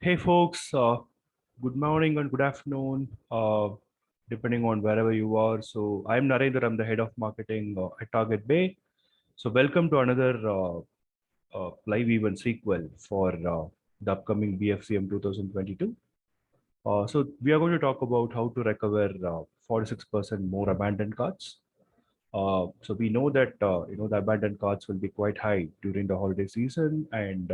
Hey folks, good morning and good afternoon, depending on wherever you are. So I'm Narendra, I'm the head of marketing at TargetBay. So welcome to another live event sequel for the upcoming BFCM 2022. So we are going to talk about how to recover 46% more abandoned carts. So we know that the abandoned carts will be quite high during the holiday season, and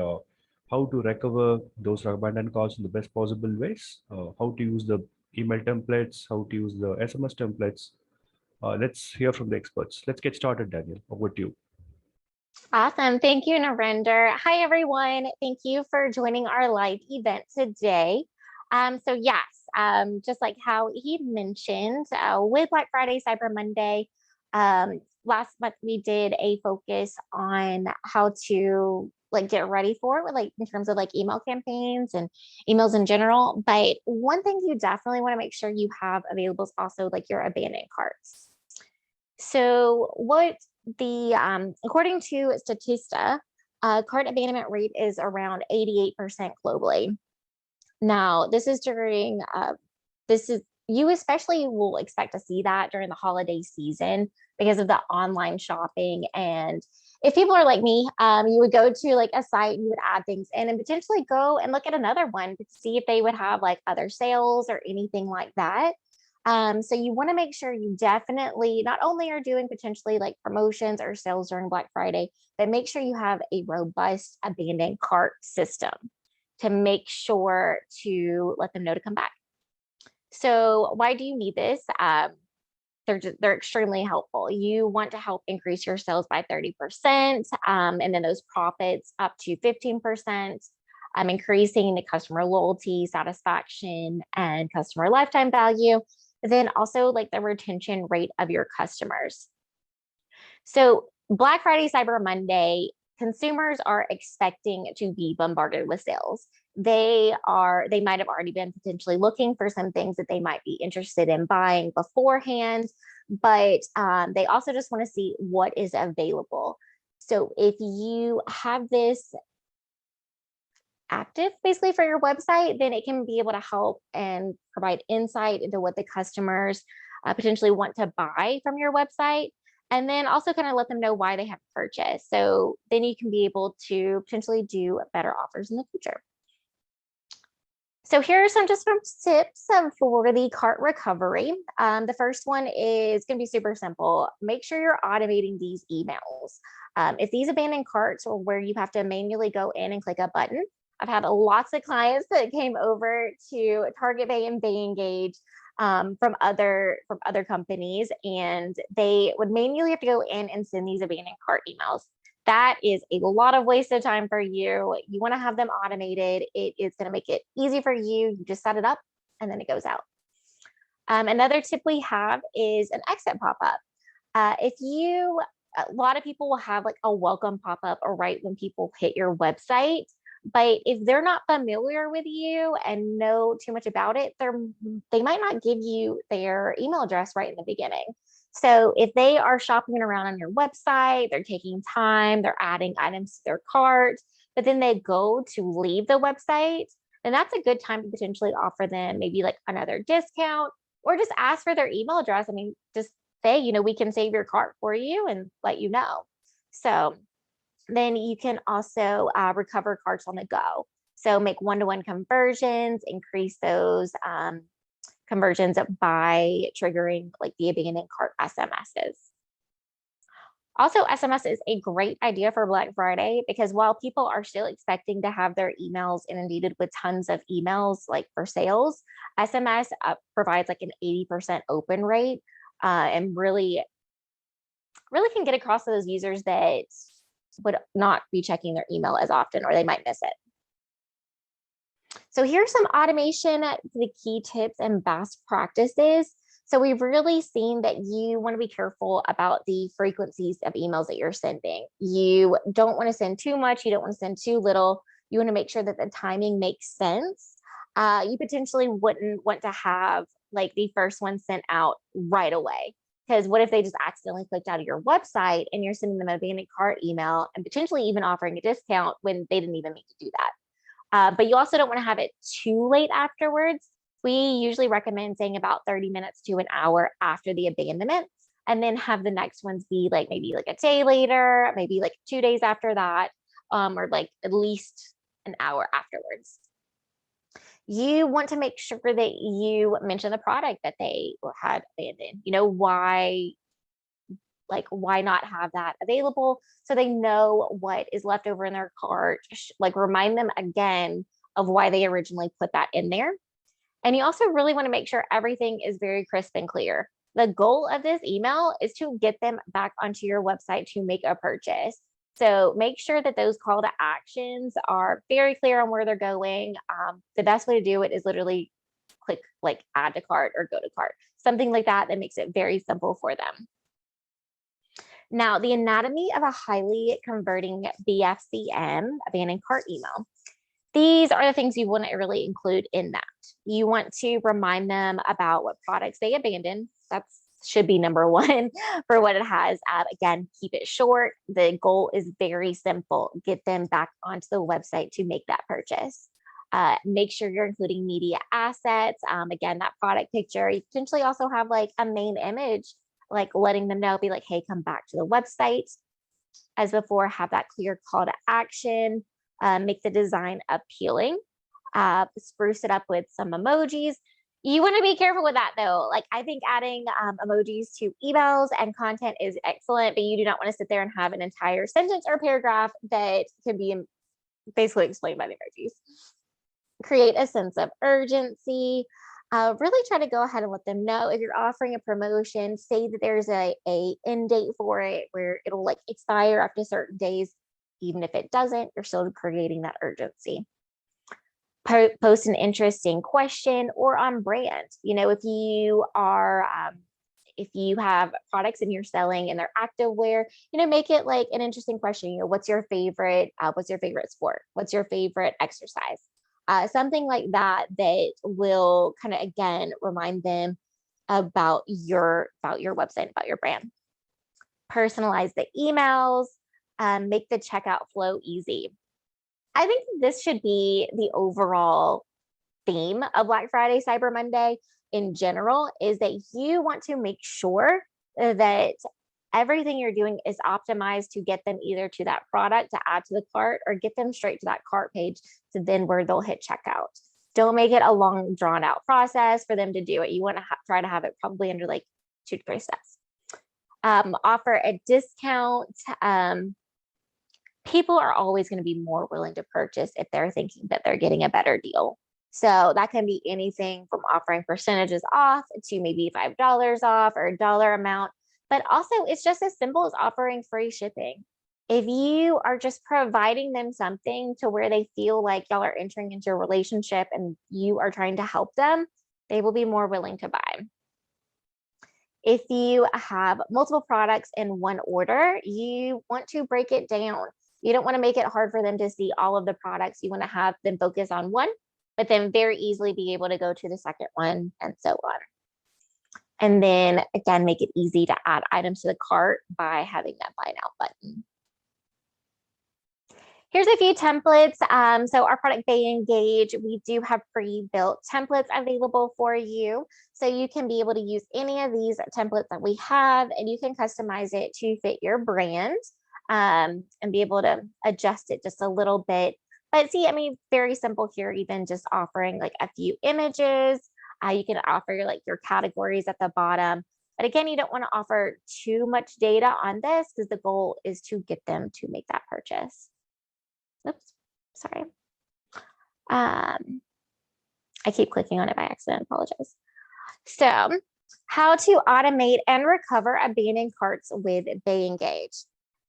how to recover those abandoned carts in the best possible ways. How to use the email templates, how to use the SMS templates. Let's hear from the experts. Let's get started, Daniel. Over to you. Awesome. Thank you, Narendra. Hi, everyone. Thank you for joining our live event today. Just like how he mentioned, with Black Friday, Cyber Monday, last month we did a focus on how to get ready for it, in terms of email campaigns and emails in general. But one thing you definitely want to make sure you have available is also your abandoned carts. So what according to Statista, cart abandonment rate is around 88% globally. Now, this is you especially will expect to see that during the holiday season because of the online shopping. And if people are like me, you would go to a site and you would add things in and potentially go and look at another one to see if they would have other sales or anything like that. So you want to make sure you definitely not only are doing potentially promotions or sales during Black Friday, but make sure you have a robust abandoned cart system to make sure to let them know to come back. So why do you need this? They're extremely helpful. You want to help increase your sales by 30%, and then those profits up to 15%. Increasing the customer loyalty, satisfaction, and customer lifetime value. Then also the retention rate of your customers. So Black Friday, Cyber Monday, consumers are expecting to be bombarded with sales. They might have already been potentially looking for some things that they might be interested in buying beforehand, but they also just want to see what is available. So if you have this active basically for your website, then it can be able to help and provide insight into what the customers potentially want to buy from your website, and then also kind of let them know why they have purchased. So then you can be able to potentially do better offers in the future. So here are some tips for the cart recovery. The first one is going to be super simple. Make sure you're automating these emails. If these abandoned carts are where you have to manually go in and click a button, I've had lots of clients that came over to TargetBay and BayEngage from other companies, and they would manually have to go in and send these abandoned cart emails. That is a lot of wasted time for you. You want to have them automated. It is going to make it easy for you. You just set it up and then it goes out. Another tip we have is an exit pop-up. A lot of people will have a welcome pop-up or right when people hit your website. But if they're not familiar with you and know too much about it, they might not give you their email address right in the beginning. So if they are shopping around on your website, they're taking time, they're adding items to their cart, but then they go to leave the website, then that's a good time to potentially offer them maybe another discount or just ask for their email address. I mean, just say, we can save your cart for you and let you know. So then you can also recover carts on the go. So make one-to-one conversions, increase those conversions by triggering the abandoned cart SMSs. Also, SMS is a great idea for Black Friday because while people are still expecting to have their emails inundated with tons of emails for sales, SMS provides an 80% open rate and really can get across to those users that would not be checking their email as often, or they might miss it. So here's some automation, the key tips and best practices. So we've really seen that you want to be careful about the frequencies of emails that you're sending. You don't want to send too much. You don't want to send too little. You want to make sure that the timing makes sense. You potentially wouldn't want to have the first one sent out right away. Because what if they just accidentally clicked out of your website and you're sending them an abandoned cart email and potentially even offering a discount when they didn't even mean to do that? But you also don't want to have it too late afterwards. We usually recommend saying about 30 minutes to an hour after the abandonment, and then have the next ones be like maybe like a day later, maybe like 2 days after that, or like at least an hour afterwards. You want to make sure that you mention the product that they had abandoned. Why not have that available so they know what is left over in their cart? Like remind them again of why they originally put that in there. And you also really want to make sure everything is very crisp and clear. The goal of this email is to get them back onto your website to make a purchase. So make sure that those call to actions are very clear on where they're going. The best way to do it is literally click like add to cart or go to cart, something like that that makes it very simple for them. Now, the anatomy of a highly converting BFCM, abandoned cart email. These are the things you want to really include in that. You want to remind them about what products they abandoned. That should be number one for what it has. Again, keep it short. The goal is very simple. Get them back onto the website to make that purchase. Make sure you're including media assets. Again, that product picture. You potentially also have like a main image, like letting them know, be like, hey, come back to the website. As before, have that clear call to action. Make the design appealing. Spruce it up with some emojis. You want to be careful with that though. Like I think adding emojis to emails and content is excellent, but you do not want to sit there and have an entire sentence or paragraph that can be basically explained by the emojis. Create a sense of urgency. Really try to go ahead and let them know if you're offering a promotion, say that there's a end date for it where it'll like expire after certain days. Even if it doesn't, you're still creating that urgency. Post an interesting question or on brand. If you have products and you're selling and they're activewear, make it like an interesting question. What's your favorite sport? What's your favorite exercise? Something like that will kind of again remind them about your website, about your brand. Personalize the emails, make the checkout flow easy. I think this should be the overall theme of Black Friday, Cyber Monday in general, is that you want to make sure that everything you're doing is optimized to get them either to that product to add to the cart or get them straight to that cart page to then where they'll hit checkout. Don't make it a long drawn out process for them to do it. You want to try to have it probably under like 2 to 3 steps. Offer a discount. People are always going to be more willing to purchase if they're thinking that they're getting a better deal. So that can be anything from offering percentages off to maybe $5 off or a dollar amount. But also it's just as simple as offering free shipping. If you are just providing them something to where they feel like y'all are entering into a relationship and you are trying to help them, they will be more willing to buy. If you have multiple products in one order, you want to break it down. You don't want to make it hard for them to see all of the products. You want to have them focus on one, but then very easily be able to go to the second one and so on. And then again, make it easy to add items to the cart by having that buy now button. Here's a few templates. So our product BayEngage, we do have pre-built templates available for you. So you can be able to use any of these templates that we have, and you can customize it to fit your brand and be able to adjust it just a little bit. But see, very simple here, even just offering like a few images. You can offer your categories at the bottom. But again, you don't want to offer too much data on this because the goal is to get them to make that purchase. Oops, sorry. I keep clicking on it by accident, apologize. So how to automate and recover abandoned carts with BayEngage.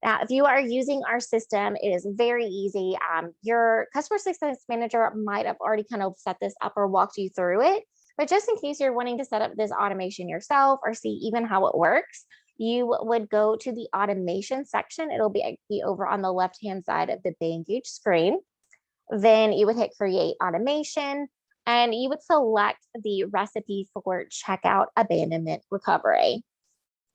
Now, if you are using our system, it is very easy. Your customer success manager might have already kind of set this up or walked you through it. But just in case you're wanting to set up this automation yourself or see even how it works, you would go to the automation section. It'll be over on the left-hand side of the BayEngage screen. Then you would hit create automation and you would select the recipe for checkout abandonment recovery.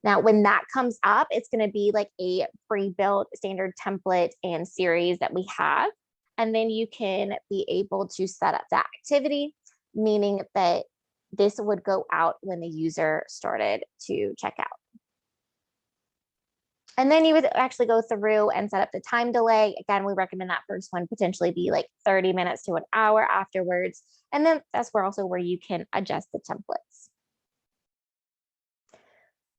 Now, when that comes up, it's going to be like a pre-built standard template and series that we have. And then you can be able to set up that activity, meaning that this would go out when the user started to check out. And then you would actually go through and set up the time delay. Again, we recommend that first one potentially be like 30 minutes to an hour afterwards. And then that's also where you can adjust the templates.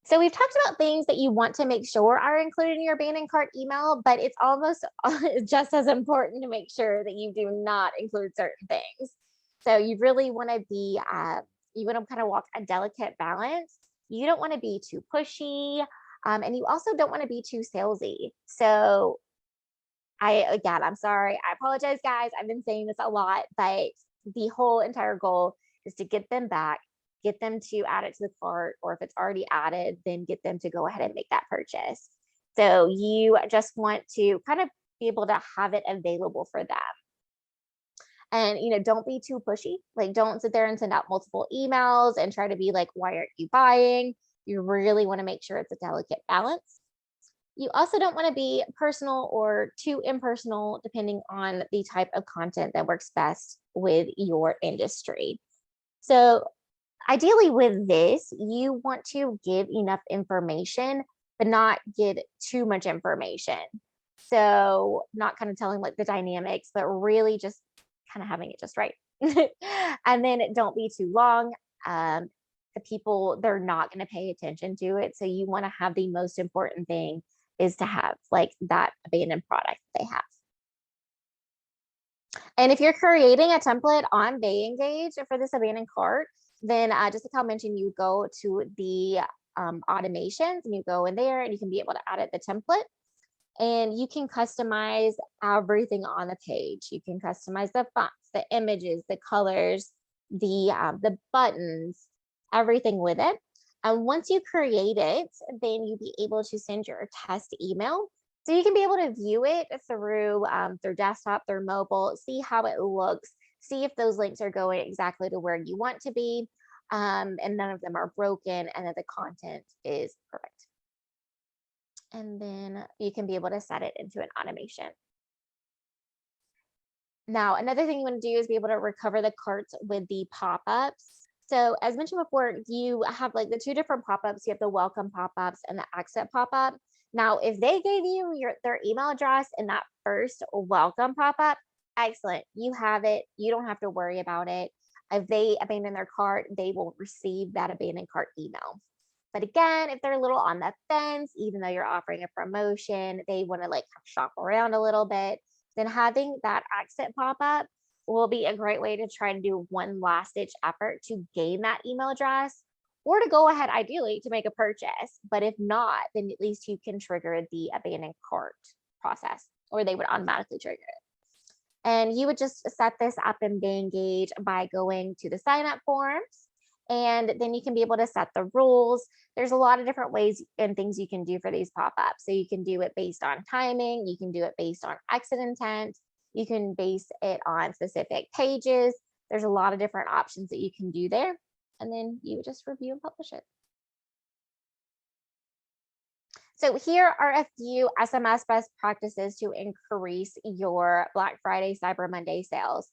So we've talked about things that you want to make sure are included in your abandoned cart email, but it's almost just as important to make sure that you do not include certain things. So you really want to be, you want to kind of walk a delicate balance. You don't want to be too pushy, and you also don't want to be too salesy. So I'm sorry. I apologize, guys. I've been saying this a lot, but the whole entire goal is to get them back, get them to add it to the cart, or if it's already added, then get them to go ahead and make that purchase. So you just want to kind of be able to have it available for them. And, don't be too pushy. Like, don't sit there and send out multiple emails and try to be like, why aren't you buying? You really want to make sure it's a delicate balance. You also don't want to be personal or too impersonal, depending on the type of content that works best with your industry. So ideally with this, you want to give enough information, but not give too much information. So not kind of telling like the dynamics, but really just kind of having it just right. And then don't be too long. The people, they're not going to pay attention to it. So you want to have the most important thing is to have like that abandoned product they have. And if you're creating a template on BayEngage for this abandoned cart, then just like I mentioned, you go to the automations and you go in there and you can be able to edit the template. And you can customize everything on the page. You can customize the fonts, the images, the colors, the buttons, everything with it. And once you create it, then you'll be able to send your test email. So you can be able to view it through their desktop, their mobile, see how it looks, see if those links are going exactly to where you want to be, and none of them are broken, and that the content is perfect. And then you can be able to set it into an automation. Now, another thing you want to do is be able to recover the carts with the pop-ups. So as mentioned before, you have like the two different pop-ups. You have the welcome pop-ups and the exit pop-up. Now, if they gave you their email address in that first welcome pop-up, excellent. You have it. You don't have to worry about it. If they abandon their cart, they will receive that abandoned cart email. But again, if they're a little on the fence, even though you're offering a promotion, they want to like shop around a little bit, then having that exit pop-up will be a great way to try to do one last ditch effort to gain that email address, or to go ahead ideally to make a purchase. But if not, then at least you can trigger the abandoned cart process, or they would automatically trigger it. And you would just set this up in BayEngage by going to the sign up forms. And then you can be able to set the rules. There's a lot of different ways and things you can do for these pop-ups. So you can do it based on timing. You can do it based on exit intent. You can base it on specific pages. There's a lot of different options that you can do there. And then you would just review and publish it. So here are a few SMS best practices to increase your Black Friday, Cyber Monday sales.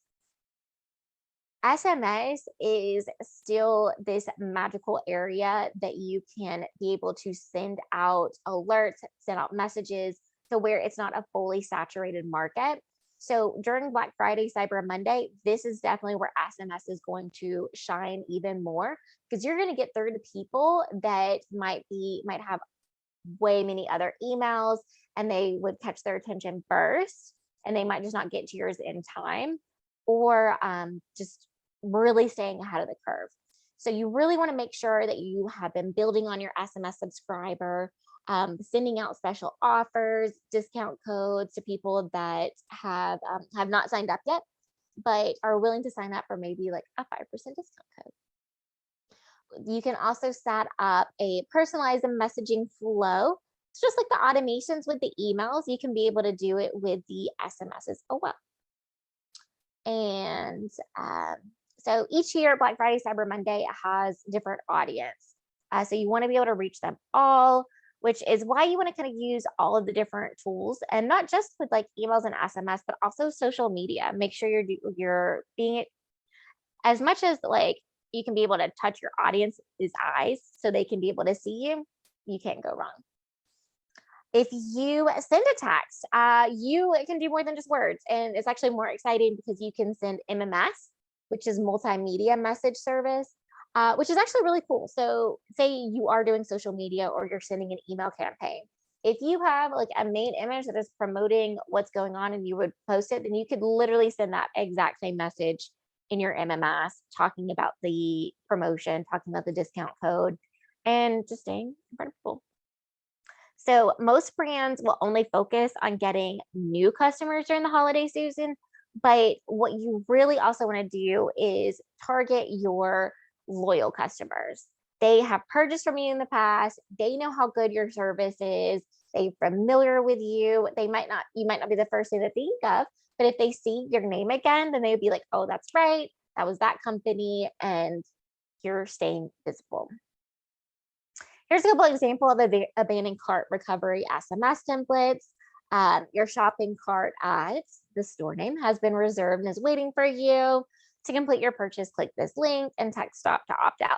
SMS is still this magical area that you can be able to send out alerts, send out messages to where it's not a fully saturated market. So during Black Friday, Cyber Monday, this is definitely where SMS is going to shine even more, because you're going to get through to people that might have way many other emails, and they would catch their attention first, and they might just not get to yours in time, or just really staying ahead of the curve. So you really want to make sure that you have been building on your SMS subscriber, sending out special offers, discount codes to people that have not signed up yet, but are willing to sign up for maybe like a 5% discount code. You can also set up a personalized messaging flow. It's just like the automations with the emails. You can be able to do it with the SMSs as well. And so each year, Black Friday, Cyber Monday has different audience. So you want to be able to reach them all. which is why you want to kind of use all of the different tools, and not just with like emails and SMS, but also social media. Make sure you're being as much as like you can be able to touch your audience's eyes so they can be able to see you. You can't go wrong. If you send a text, you can do more than just words, and it's actually more exciting because you can send MMS, which is multimedia message service, which is actually really cool. So say you are doing social media or you're sending an email campaign. If you have like a main image that is promoting what's going on and you would post it, then you could literally send that exact same message in your MMS, talking about the promotion, talking about the discount code, and just staying in front of people. So most brands will only focus on getting new customers during the holiday season, but what you really also want to do is target your loyal customers. They have purchased from you in the past. They know how good your service is. They're familiar with you. You might not be the first thing to think of, but if they see your name again, then they would be like, oh, that's right. That was that company, and you're staying visible. Here's a couple example of abandoned cart recovery SMS templates. Your shopping cart at the store name has been reserved and is waiting for you. To complete your purchase, click this link and text stop to opt out.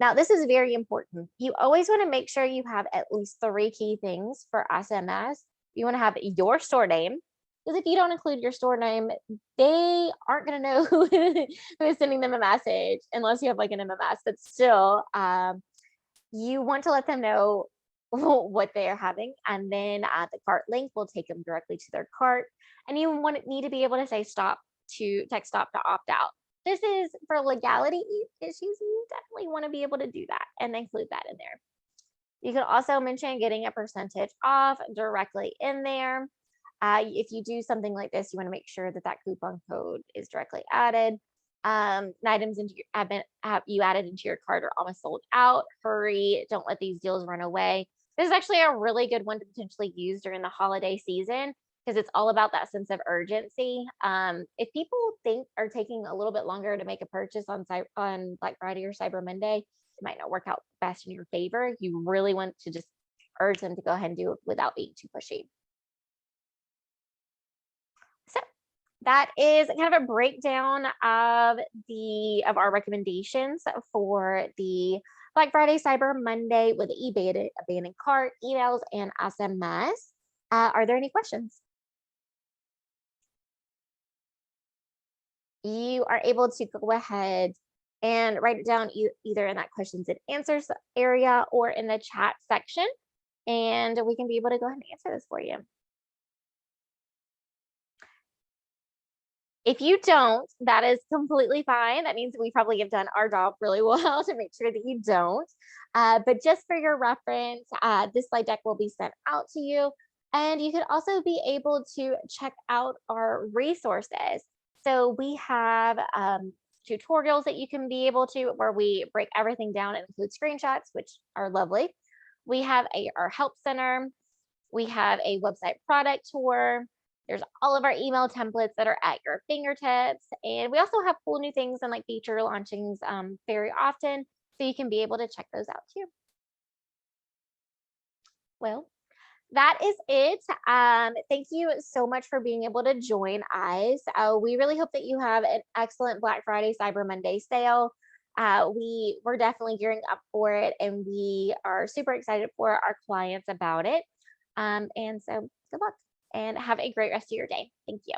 Now, this is very important. You always want to make sure you have at least 3 key things for SMS. You want to have your store name, because if you don't include your store name, they aren't going to know who is sending them a message unless you have like an MMS. But still, you want to let them know what they are having, and then the cart link will take them directly to their cart. And you need to be able to say text stop to opt out. This is for legality issues. You definitely want to be able to do that and include that in there. You can also mention getting a percentage off directly in there. If you do something like this, you want to make sure that coupon code is directly added. Items you added into your cart are almost sold out. Hurry, don't let these deals run away. This is actually a really good one to potentially use during the holiday season, because it's all about that sense of urgency. If people are taking a little bit longer to make a purchase on Black Friday or Cyber Monday, it might not work out best in your favor. You really want to just urge them to go ahead and do it without being too pushy. So that is kind of a breakdown of our recommendations for the Black Friday, Cyber Monday with eBay, abandoned cart, emails, and SMS. Are there any questions? You are able to go ahead and write it down either in that questions and answers area or in the chat section, and we can be able to go ahead and answer this for you. If you don't, that is completely fine. That means we probably have done our job really well to make sure that you don't. But just for your reference, this slide deck will be sent out to you. And you can also be able to check out our resources. So we have tutorials that you can be able to, where we break everything down and include screenshots, which are lovely. We have our help center. We have a website product tour. There's all of our email templates that are at your fingertips. And we also have cool new things and like feature launchings very often. So you can be able to check those out too. Well, that is it. Thank you so much for being able to join us. We really hope that you have an excellent Black Friday, Cyber Monday sale. We're definitely gearing up for it, and we are super excited for our clients about it. And so good luck and have a great rest of your day. Thank you.